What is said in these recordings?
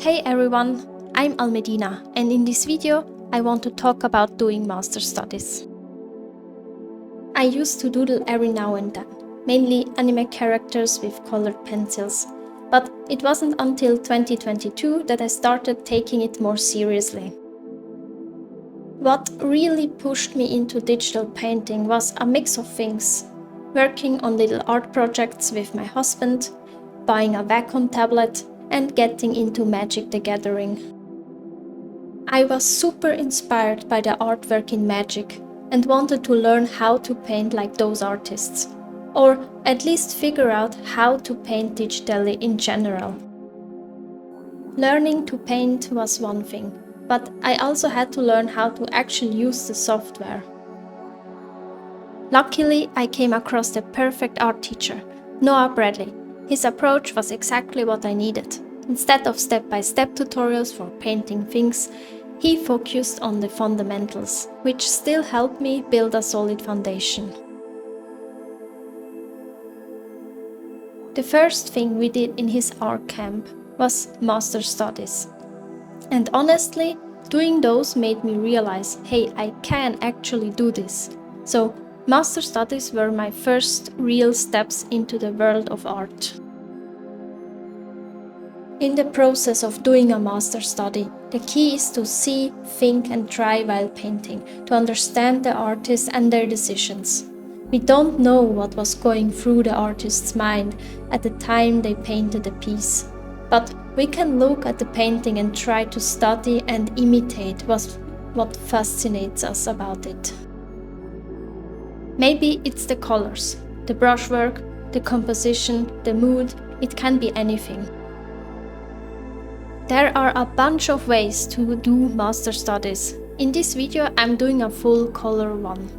Hey everyone, I'm Almedina, and in this video I want to talk about doing master studies. I used to doodle every now and then, mainly anime characters with colored pencils, but it wasn't until 2022 that I started taking it more seriously. What really pushed me into digital painting was a mix of things: working on little art projects with my husband, buying a Wacom tablet, and getting into Magic the Gathering. I was super inspired by the artwork in Magic and wanted to learn how to paint like those artists, or at least figure out how to paint digitally in general. Learning to paint was one thing, but I also had to learn how to actually use the software. Luckily, I came across the perfect art teacher, Noah Bradley. His approach was exactly what I needed. Instead of step-by-step tutorials for painting things, he focused on the fundamentals, which still helped me build a solid foundation. The first thing we did in his art camp was master studies. And honestly, doing those made me realize, hey, I can actually do this. So, master studies were my first real steps into the world of art. In the process of doing a master study, the key is to see, think and try while painting, to understand the artist and their decisions. We don't know what was going through the artist's mind at the time they painted a piece, but we can look at the painting and try to study and imitate what fascinates us about it. Maybe it's the colors, the brushwork, the composition, the mood, it can be anything. There are a bunch of ways to do master studies. In this video, I'm doing a full color one.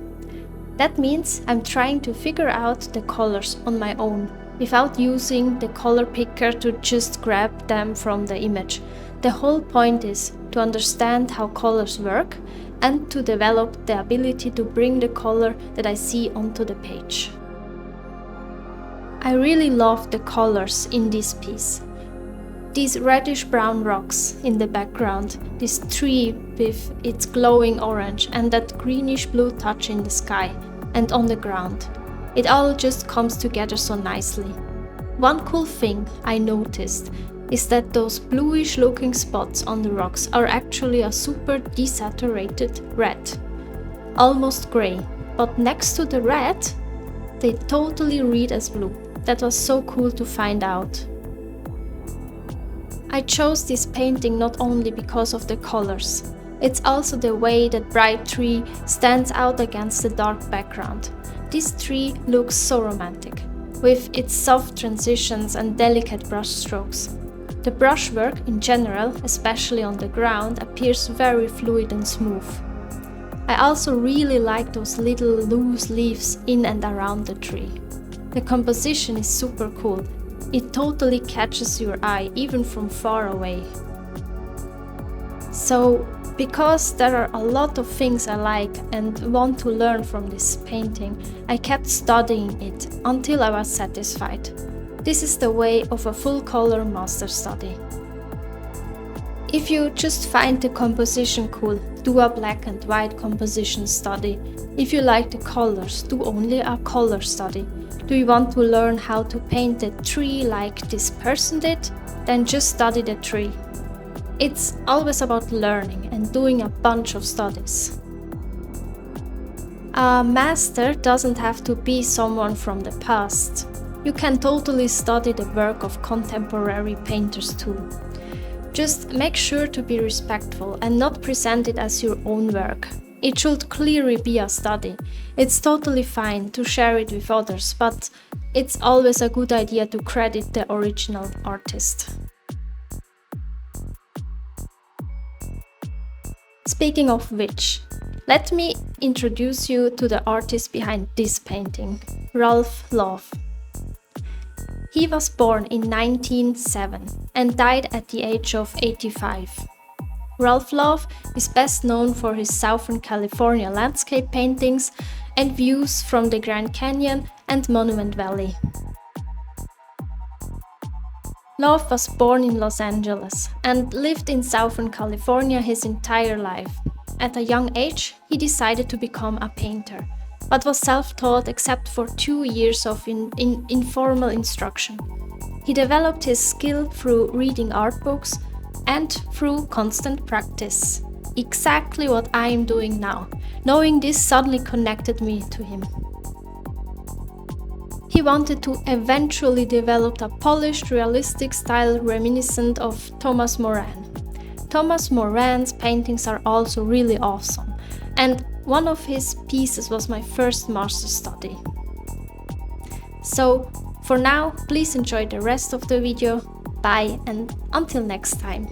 That means I'm trying to figure out the colors on my own, without using the color picker to just grab them from the image. The whole point is to understand how colors work and to develop the ability to bring the color that I see onto the page. I really love the colors in this piece. These reddish-brown rocks in the background, this tree with its glowing orange and that greenish-blue touch in the sky and on the ground. It all just comes together so nicely. One cool thing I noticed is that those bluish-looking spots on the rocks are actually a super desaturated red, almost grey, but next to the red, they totally read as blue. That was so cool to find out. I chose this painting not only because of the colors, it's also the way that bright tree stands out against the dark background. This tree looks so romantic, with its soft transitions and delicate brush strokes. The brushwork in general, especially on the ground, appears very fluid and smooth. I also really like those little loose leaves in and around the tree. The composition is super cool. It totally catches your eye, even from far away. So, because there are a lot of things I like and want to learn from this painting, I kept studying it until I was satisfied. This is the way of a full-color master study. If you just find the composition cool, do a black and white composition study. If you like the colors, do only a color study. Do you want to learn how to paint a tree like this person did? Then just study the tree. It's always about learning and doing a bunch of studies. A master doesn't have to be someone from the past. You can totally study the work of contemporary painters too. Just make sure to be respectful and not present it as your own work. It should clearly be a study. It's totally fine to share it with others, but it's always a good idea to credit the original artist. Speaking of which, let me introduce you to the artist behind this painting, Ralph Lauv. He was born in 1907 and died at the age of 85. Ralph Lauv is best known for his Southern California landscape paintings and views from the Grand Canyon and Monument Valley. Love was born in Los Angeles and lived in Southern California his entire life. At a young age, he decided to become a painter, but was self-taught except for 2 years of informal instruction. He developed his skill through reading art books and through constant practice. Exactly what I am doing now. Knowing this suddenly connected me to him. He wanted to eventually develop a polished, realistic style reminiscent of Thomas Moran. Thomas Moran's paintings are also really awesome, and one of his pieces was my first master study. So, for now, please enjoy the rest of the video. Bye, and until next time.